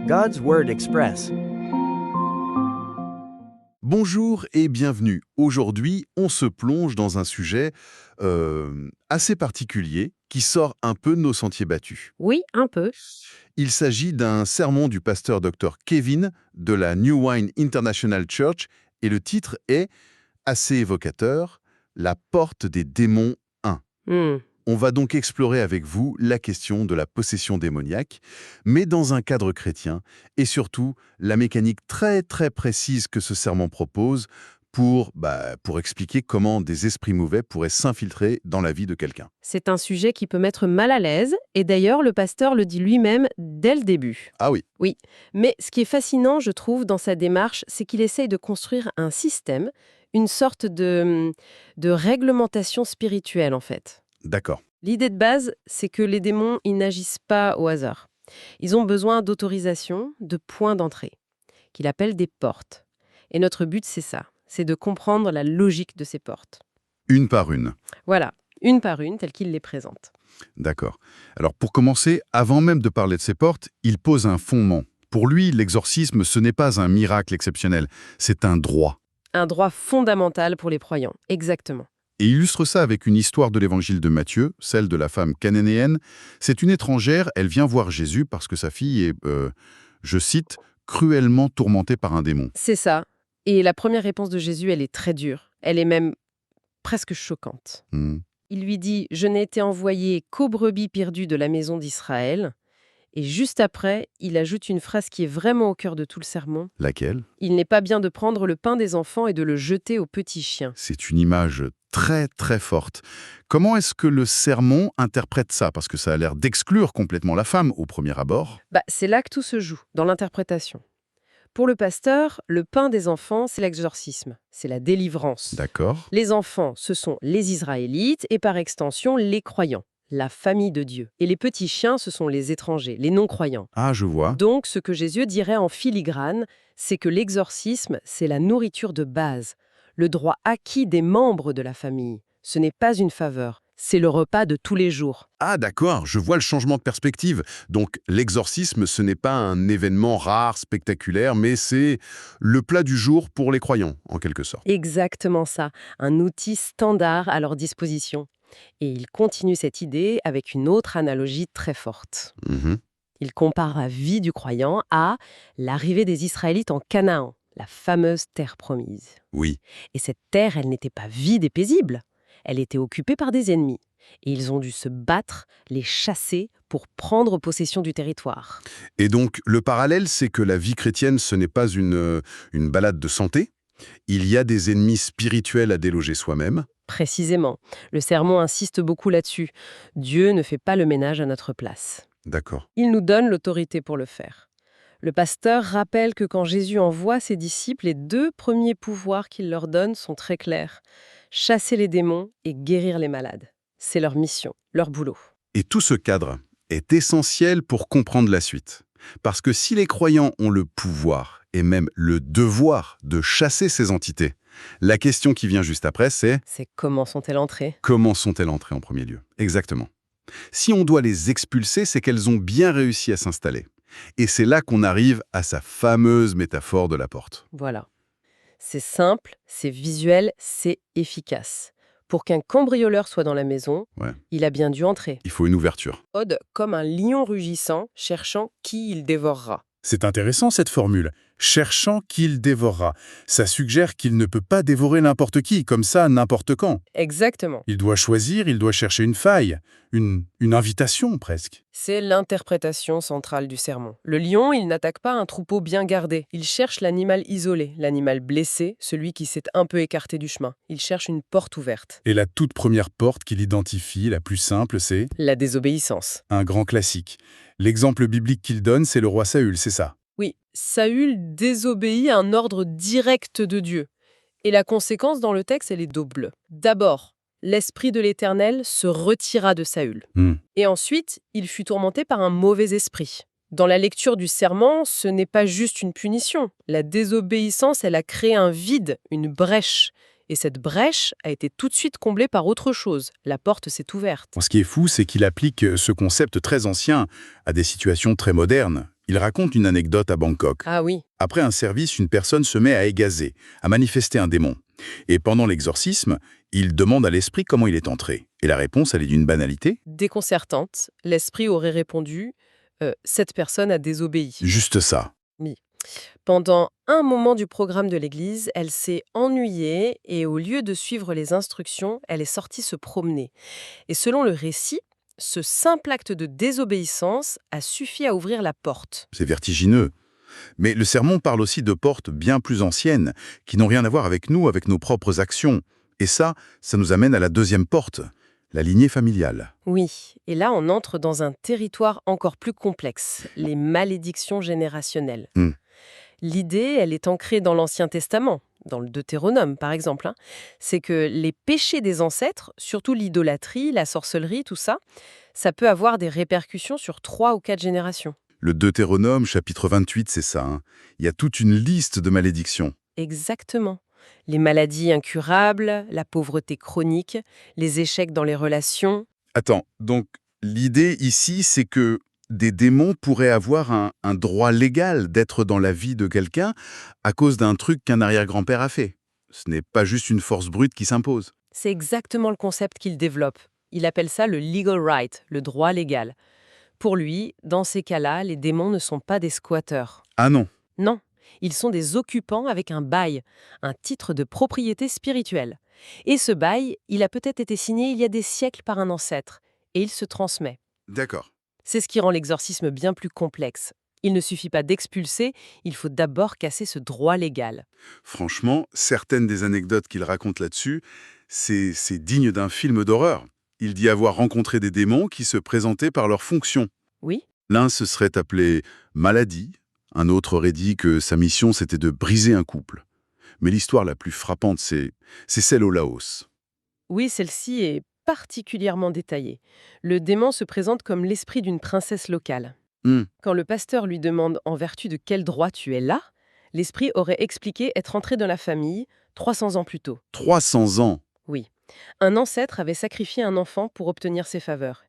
God's Word Express. Bonjour et bienvenue. Aujourd'hui, on se plonge dans un sujet assez particulier qui sort un peu de nos sentiers battus. Oui, un peu. Il s'agit d'un sermon du pasteur Dr. Kevin de la New Wine International Church et le titre est assez évocateur, La porte des démons 1. On va donc explorer avec vous la question de la possession démoniaque, mais dans un cadre chrétien, et surtout la mécanique très précise que ce sermon propose pour expliquer comment des esprits mauvais pourraient s'infiltrer dans la vie de quelqu'un. C'est un sujet qui peut mettre mal à l'aise, et d'ailleurs, le pasteur le dit lui-même dès le début. Ah oui, Oui, mais ce qui est fascinant, je trouve, dans sa démarche, c'est qu'il essaye de construire un système, une sorte de réglementation spirituelle, en fait. d'accord. L'idée de base, c'est que les démons, ils n'agissent pas au hasard. Ils ont besoin d'autorisation, de points d'entrée, qu'il appelle des portes. Et notre but, c'est ça, c'est de comprendre la logique de ces portes. Une par une. Voilà, une par une, telle qu'il les présente. D'accord. Alors pour commencer, avant même de parler de ces portes, il pose un fondement. Pour lui, l'exorcisme, ce n'est pas un miracle exceptionnel, c'est un droit. Un droit fondamental pour les croyants, exactement. Et illustre ça avec une histoire de l'évangile de Matthieu, celle de la femme cananéenne. C'est une étrangère, elle vient voir Jésus parce que sa fille est, je cite, cruellement tourmentée par un démon. C'est ça. Et la première réponse de Jésus, elle est très dure. Elle est même presque choquante. Il lui dit « Je n'ai été envoyé qu'aux brebis perdues de la maison d'Israël ». Et juste après, il ajoute une phrase qui est vraiment au cœur de tout le sermon. Laquelle ? « Il n'est pas bien de prendre le pain des enfants et de le jeter aux petits chiens. » C'est une image très forte. Comment est-ce que le sermon interprète ça ? Parce que ça a l'air d'exclure complètement la femme au premier abord. C'est là que tout se joue, dans l'interprétation. Pour le pasteur, le pain des enfants, c'est l'exorcisme, c'est la délivrance. D'accord. Les enfants, ce sont les Israélites et par extension les croyants, la famille de Dieu. Et les petits chiens, ce sont les étrangers, les non-croyants. Ah, je vois. Donc, ce que Jésus dirait en filigrane, c'est que l'exorcisme, c'est la nourriture de base, le droit acquis des membres de la famille. Ce n'est pas une faveur, c'est le repas de tous les jours. Ah d'accord, je vois le changement de perspective. Donc l'exorcisme, ce n'est pas un événement rare, spectaculaire, mais c'est le plat du jour pour les croyants, en quelque sorte. Exactement ça, un outil standard à leur disposition. Et il continue cette idée avec une autre analogie très forte. Il compare la vie du croyant à l'arrivée des Israélites en Canaan, la fameuse terre promise. Oui. Et cette terre, elle n'était pas vide et paisible. Elle était occupée par des ennemis. Et ils ont dû se battre, les chasser pour prendre possession du territoire. Et donc le parallèle, c'est que la vie chrétienne, ce n'est pas une balade de santé. Il y a des ennemis spirituels à déloger soi-même. Précisément. Le sermon insiste beaucoup là-dessus. Dieu ne fait pas le ménage à notre place. D'accord. Il nous donne l'autorité pour le faire. Le pasteur rappelle que quand Jésus envoie ses disciples, les deux premiers pouvoirs qu'il leur donne sont très clairs. Chasser les démons et guérir les malades. C'est leur mission, leur boulot. Et tout ce cadre est essentiel pour comprendre la suite. Parce que si les croyants ont le pouvoir et même le devoir de chasser ces entités, la question qui vient juste après, c'est comment sont-elles entrées ? comment sont-elles entrées en premier lieu ? Exactement. Si on doit les expulser, c'est qu'elles ont bien réussi à s'installer. Et c'est là qu'on arrive à sa fameuse métaphore de la porte. Voilà. C'est simple, c'est visuel, c'est efficace. Pour qu'un cambrioleur soit dans la maison, il a bien dû entrer. Il faut une ouverture. Ode comme un lion rugissant, cherchant qui il dévorera. C'est intéressant cette formule. Cherchant qu'il dévorera. Ça suggère qu'il ne peut pas dévorer n'importe qui, comme ça, n'importe quand. Exactement. Il doit choisir, il doit chercher une faille, une invitation presque. C'est l'interprétation centrale du sermon. Le lion, il n'attaque pas un troupeau bien gardé. Il cherche l'animal isolé, l'animal blessé, celui qui s'est un peu écarté du chemin. Il cherche une porte ouverte. Et la toute première porte qu'il identifie, la plus simple, c'est la désobéissance. Un grand classique. L'exemple biblique qu'il donne, c'est le roi Saül, c'est ça. Oui, Saül désobéit à un ordre direct de Dieu. Et la conséquence dans le texte, elle est double. D'abord, l'esprit de l'Éternel se retira de Saül. Et ensuite, il fut tourmenté par un mauvais esprit. Dans la lecture du serment, ce n'est pas juste une punition. La désobéissance, elle a créé un vide, une brèche. Et cette brèche a été tout de suite comblée par autre chose. La porte s'est ouverte. Ce qui est fou, c'est qu'il applique ce concept très ancien à des situations très modernes. Il raconte une anecdote à Bangkok. Ah oui, Après un service, une personne se met à égazer, à manifester un démon. Et pendant l'exorcisme, il demande à l'esprit comment il est entré. Et la réponse, elle est d'une banalité. déconcertante. L'esprit aurait répondu cette personne a désobéi. Juste ça. Oui. Pendant un moment du programme de l'église, elle s'est ennuyée et au lieu de suivre les instructions, elle est sortie se promener. Et selon le récit, ce simple acte de désobéissance a suffi à ouvrir la porte. C'est vertigineux. Mais le sermon parle aussi de portes bien plus anciennes, qui n'ont rien à voir avec nous, avec nos propres actions. Et ça nous amène à la deuxième porte, la lignée familiale. Oui, et là on entre dans un territoire encore plus complexe, les malédictions générationnelles. Hmm. L'idée, elle est ancrée dans l'Ancien Testament, dans le Deutéronome par exemple, c'est que les péchés des ancêtres, surtout l'idolâtrie, la sorcellerie, tout ça, ça peut avoir des répercussions sur 3 ou 4 générations. Le Deutéronome, chapitre 28, c'est ça. Il y a toute une liste de malédictions. Exactement. Les maladies incurables, la pauvreté chronique, les échecs dans les relations. Attends, donc l'idée ici, c'est que des démons pourraient avoir un droit légal d'être dans la vie de quelqu'un à cause d'un truc qu'un arrière-grand-père a fait. Ce n'est pas juste une force brute qui s'impose. C'est exactement le concept qu'il développe. Il appelle ça le legal right, le droit légal. Pour lui, dans ces cas-là, les démons ne sont pas des squatteurs. Ah non. Non, ils sont des occupants avec un bail, un titre de propriété spirituelle. Et ce bail, il a peut-être été signé il y a des siècles par un ancêtre, et il se transmet. D'accord. C'est ce qui rend l'exorcisme bien plus complexe. Il ne suffit pas d'expulser, il faut d'abord casser ce droit légal. Franchement, certaines des anecdotes qu'il raconte là-dessus, c'est digne d'un film d'horreur. Il dit avoir rencontré des démons qui se présentaient par leur fonction. Oui, L'un se serait appelé maladie, un autre aurait dit que sa mission c'était de briser un couple. Mais l'histoire la plus frappante, c'est celle au Laos. oui, celle-ci est particulièrement détaillée. Le démon se présente comme l'esprit d'une princesse locale. Hmm, Quand le pasteur lui demande en vertu de quel droit tu es là, l'esprit aurait expliqué être entré dans la famille 300 ans plus tôt. 300 ans. Oui. Un ancêtre avait sacrifié un enfant pour obtenir ses faveurs.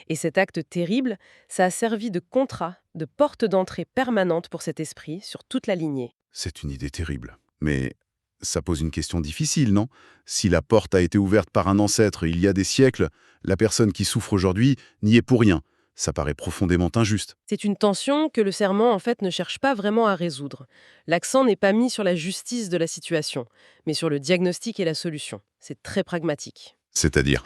Et cet acte terrible, ça a servi de contrat, de porte d'entrée permanente pour cet esprit sur toute la lignée. C'est une idée terrible. Mais ça pose une question difficile, non? Si la porte a été ouverte par un ancêtre il y a des siècles, la personne qui souffre aujourd'hui n'y est pour rien. Ça paraît profondément injuste. C'est une tension que le serment, en fait, ne cherche pas vraiment à résoudre. L'accent n'est pas mis sur la justice de la situation, mais sur le diagnostic et la solution. C'est très pragmatique. C'est-à-dire?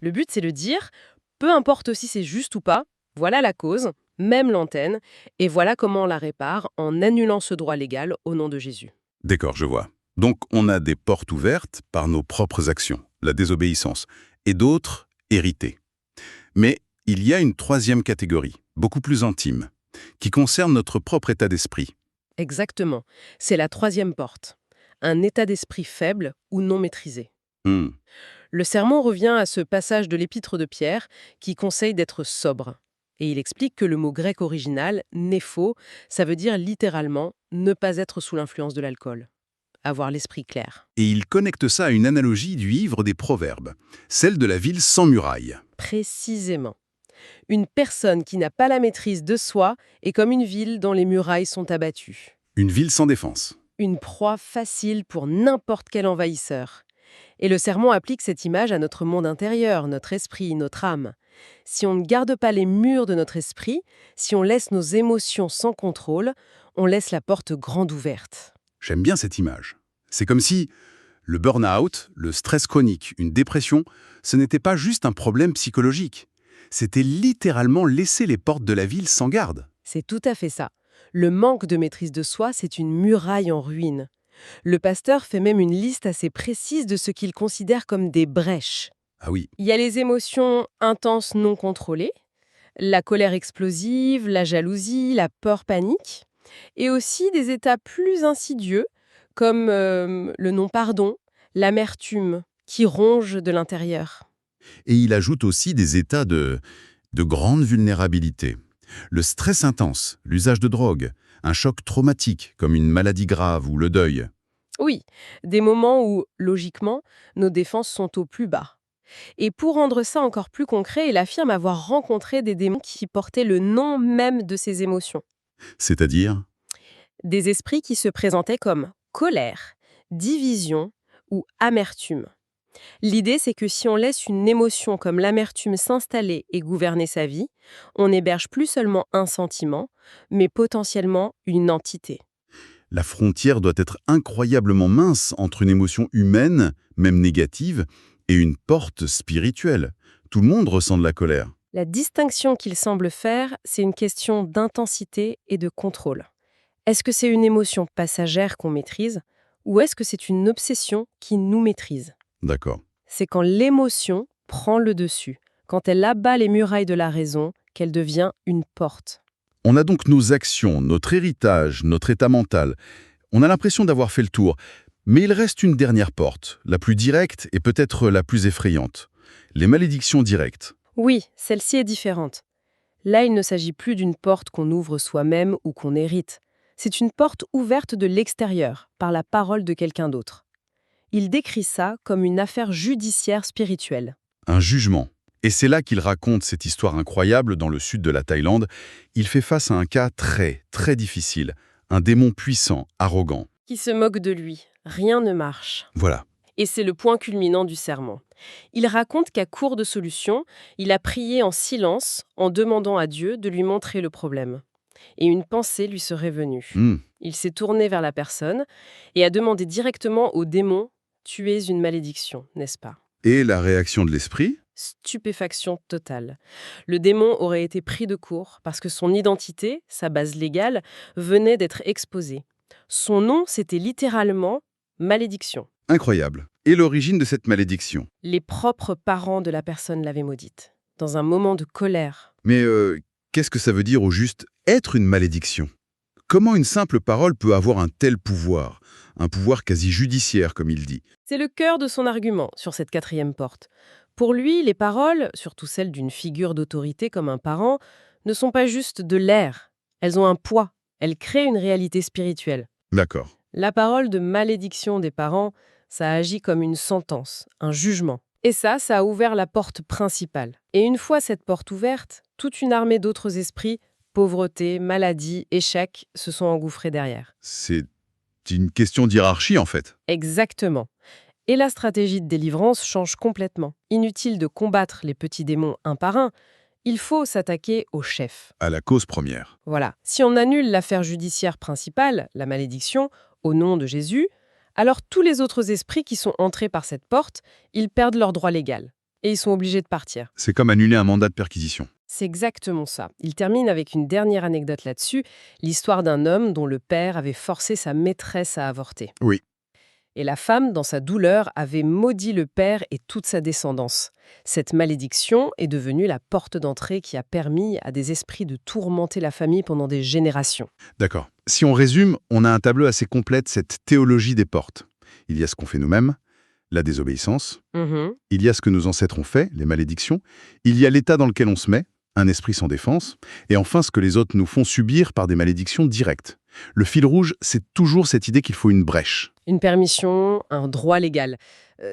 Le but, c'est de dire, peu importe si c'est juste ou pas, voilà la cause, même l'antenne, et voilà comment on la répare en annulant ce droit légal au nom de Jésus. D'accord, je vois. Donc on a des portes ouvertes par nos propres actions, la désobéissance, et d'autres héritées. Mais il y a une troisième catégorie, beaucoup plus intime, qui concerne notre propre état d'esprit. Exactement. C'est la troisième porte. Un état d'esprit faible ou non maîtrisé. Hmm, Le sermon revient à ce passage de l'épître de Pierre qui conseille d'être sobre. Et il explique que le mot grec original, népho, ça veut dire littéralement ne pas être sous l'influence de l'alcool. Avoir l'esprit clair. Et il connecte ça à une analogie du livre des Proverbes, celle de la ville sans murailles. Précisément. Une personne qui n'a pas la maîtrise de soi est comme une ville dont les murailles sont abattues. Une ville sans défense. Une proie facile pour n'importe quel envahisseur. Et le sermon applique cette image à notre monde intérieur, notre esprit, notre âme. Si on ne garde pas les murs de notre esprit, si on laisse nos émotions sans contrôle, on laisse la porte grande ouverte. J'aime bien cette image. C'est comme si le burn-out, le stress chronique, une dépression, ce n'était pas juste un problème psychologique. C'était littéralement laisser les portes de la ville sans garde. C'est tout à fait ça. Le manque de maîtrise de soi, c'est une muraille en ruine. Le pasteur fait même une liste assez précise de ce qu'il considère comme des brèches. Ah oui, Il y a les émotions intenses non contrôlées, la colère explosive, la jalousie, la peur panique, et aussi des états plus insidieux comme le non-pardon, l'amertume qui ronge de l'intérieur. et il ajoute aussi des états de grande vulnérabilité. Le stress intense, l'usage de drogue, un choc traumatique comme une maladie grave ou le deuil. Oui, des moments où, logiquement, nos défenses sont au plus bas. Et pour rendre ça encore plus concret, il affirme avoir rencontré des démons qui portaient le nom même de ces émotions. C'est-à-dire? Des esprits qui se présentaient comme colère, division ou amertume. L'idée, c'est que si on laisse une émotion comme l'amertume s'installer et gouverner sa vie, on n'héberge plus seulement un sentiment, mais potentiellement une entité. La frontière doit être incroyablement mince entre une émotion humaine, même négative, et une porte spirituelle. Tout le monde ressent de la colère. La distinction qu'il semble faire, c'est une question d'intensité et de contrôle. Est-ce que c'est une émotion passagère qu'on maîtrise, ou est-ce que c'est une obsession qui nous maîtrise? D'accord. C'est quand l'émotion prend le dessus, quand elle abat les murailles de la raison, qu'elle devient une porte. On a donc nos actions, notre héritage, notre état mental. On a l'impression d'avoir fait le tour. Mais il reste une dernière porte, la plus directe et peut-être la plus effrayante. Les malédictions directes. Oui, celle-ci est différente. Là, il ne s'agit plus d'une porte qu'on ouvre soi-même ou qu'on hérite. C'est une porte ouverte de l'extérieur, par la parole de quelqu'un d'autre. Il décrit ça comme une affaire judiciaire spirituelle. Un jugement. Et c'est là qu'il raconte cette histoire incroyable dans le sud de la Thaïlande. Il fait face à un cas très, très difficile. Un démon puissant, arrogant. Qui se moque de lui. Rien ne marche. Voilà. Et c'est le point culminant du sermon. Il raconte qu'à court de solutions, il a prié en silence en demandant à Dieu de lui montrer le problème. Et une pensée lui serait venue. Il s'est tourné vers la personne et a demandé directement au démon « Tu es une malédiction, n'est-ce pas ?» Et la réaction de l'esprit? Stupéfaction totale. Le démon aurait été pris de court parce que son identité, sa base légale, venait d'être exposée. Son nom, c'était littéralement « malédiction ». Incroyable. Et l'origine de cette malédiction? Les propres parents de la personne l'avaient maudite, dans un moment de colère. Mais qu'est-ce que ça veut dire au juste être une malédiction? Comment une simple parole peut avoir un tel pouvoir? Un pouvoir quasi judiciaire, comme il dit. C'est le cœur de son argument sur cette quatrième porte. Pour lui, les paroles, surtout celles d'une figure d'autorité comme un parent, ne sont pas juste de l'air. Elles ont un poids. Elles créent une réalité spirituelle. D'accord. La parole de malédiction des parents, ça agit comme une sentence, un jugement. Et ça a ouvert la porte principale. Et une fois cette porte ouverte, toute une armée d'autres esprits, pauvreté, maladie, échec, se sont engouffrés derrière. C'est une question d'hiérarchie, en fait. Exactement. Et la stratégie de délivrance change complètement. Inutile de combattre les petits démons un par un, il faut s'attaquer au chef. À la cause première. Voilà. Si on annule l'affaire judiciaire principale, la malédiction, au nom de Jésus, alors tous les autres esprits qui sont entrés par cette porte, ils perdent leur droit légal. Et ils sont obligés de partir. C'est comme annuler un mandat de perquisition. C'est exactement ça. Il termine avec une dernière anecdote là-dessus, l'histoire d'un homme dont le père avait forcé sa maîtresse à avorter. Oui. Et la femme, dans sa douleur, avait maudit le père et toute sa descendance. Cette malédiction est devenue la porte d'entrée qui a permis à des esprits de tourmenter la famille pendant des générations. D'accord. Si on résume, on a un tableau assez complet de cette théologie des portes. Il y a ce qu'on fait nous-mêmes, la désobéissance. Il y a ce que nos ancêtres ont fait, les malédictions. Il y a l'état dans lequel on se met, un esprit sans défense. Et enfin, ce que les autres nous font subir par des malédictions directes. Le fil rouge, c'est toujours cette idée qu'il faut une brèche. Une permission, un droit légal.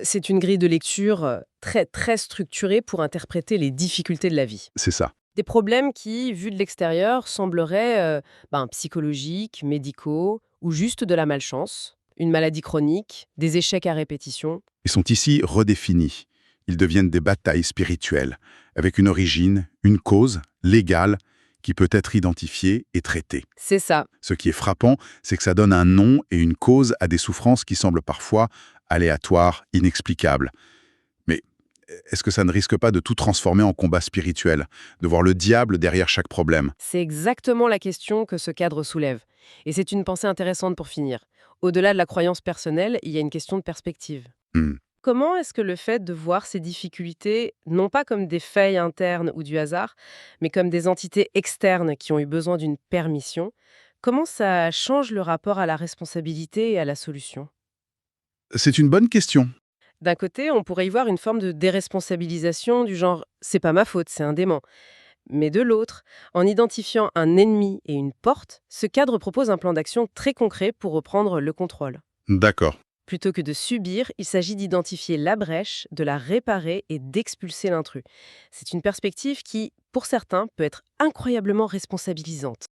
C'est une grille de lecture très, très structurée pour interpréter les difficultés de la vie. C'est ça. Des problèmes qui, vus de l'extérieur, sembleraient psychologiques, médicaux ou juste de la malchance, une maladie chronique, des échecs à répétition. Ils sont ici redéfinis. Ils deviennent des batailles spirituelles, avec une origine, une cause légale qui peut être identifiée et traitée. C'est ça. Ce qui est frappant, c'est que ça donne un nom et une cause à des souffrances qui semblent parfois aléatoires, inexplicables. Mais est-ce que ça ne risque pas de tout transformer en combat spirituel, de voir le diable derrière chaque problème? C'est exactement la question que ce cadre soulève. Et c'est une pensée intéressante pour finir. Au-delà de la croyance personnelle, il y a une question de perspective. Comment est-ce que le fait de voir ces difficultés, non pas comme des failles internes ou du hasard, mais comme des entités externes qui ont eu besoin d'une permission, comment ça change le rapport à la responsabilité et à la solution? C'est une bonne question. D'un côté, on pourrait y voir une forme de déresponsabilisation du genre « c'est pas ma faute, c'est un démon ». Mais de l'autre, en identifiant un ennemi et une porte, ce cadre propose un plan d'action très concret pour reprendre le contrôle. D'accord. Plutôt que de subir, il s'agit d'identifier la brèche, de la réparer et d'expulser l'intrus. C'est une perspective qui, pour certains, peut être incroyablement responsabilisante.